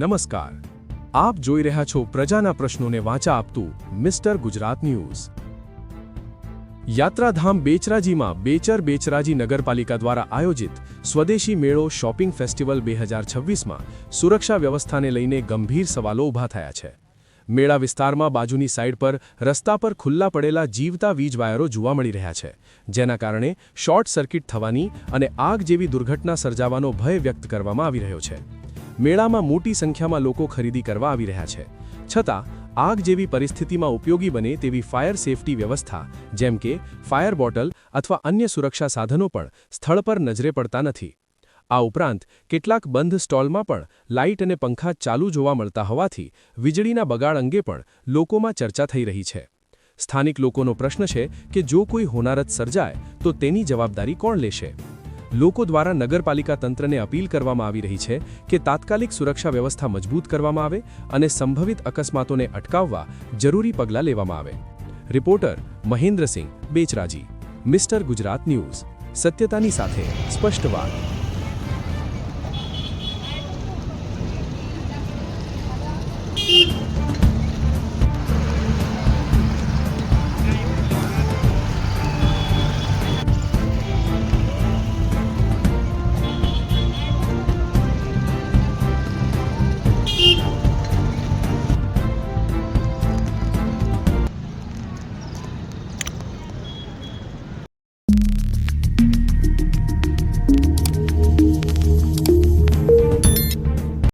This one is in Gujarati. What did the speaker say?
નમસ્કાર, આપ જોઈ રહ્યા છો પ્રજાના પ્રશ્નોને વાચા આપતું મિસ્ટર ગુજરાત ન્યૂઝ। યાત્રાધામ બેચરાજીમાં બેચરાજી નગરપાલિકા દ્વારા આયોજિત સ્વદેશી મેળો શોપિંગ ફેસ્ટિવલ 2026માં સુરક્ષા વ્યવસ્થાને લઈને ગંભીર સવાલો ઊભા થયા છે। મેળા વિસ્તારમાં બાજુની સાઇડ પર રસ્તા પર ખુલ્લા પડેલા જીવતા વીજ વાયરો જોવા મળી રહ્યા છે, જેના કારણે શોર્ટ સર્કિટ થવાની અને આગ જેવી દુર્ઘટના સર્જાવાનો ભય વ્યક્ત કરવામાં આવી રહ્યો છે। મેળામાં મોટી સંખ્યામાં લોકો ખરીદી કરવા આવી રહ્યા છે, છતાં આગ જેવી પરિસ્થિતિમાં ઉપયોગી બને તેવી ફાયર સેફટી વ્યવસ્થા જેમ કે ફાયર બોટલ અથવા અન્ય સુરક્ષા સાધનો પણ સ્થળ પર નજરે પડતા નથી। આ ઉપરાંત કેટલાક બંધ સ્ટોલમાં પણ લાઇટ અને પંખા ચાલુ જોવા મળતા હોવાથી વીજળીના બગાડ અંગે પણ લોકોમાં ચર્ચા થઈ રહી છે। સ્થાનિક લોકોનો પ્રશ્ન છે કે જો કોઈ હોનારત સર્જાય તો તેની જવાબદારી કોણ લેશે? લોકો દ્વારા નગરપાલિકા તંત્રને અપીલ કરવામાં આવી રહી છે કે તાત્કાલિક સુરક્ષા વ્યવસ્થા મજબૂત કરવામાં આવે અને સંભવિત અકસ્માતોને અટકાવવા જરૂરી પગલાં લેવામાં આવે। Reporter Mahendrasinh Becharaji, mister Gujarat news, સત્યતાની સાથે સ્પષ્ટ વાત।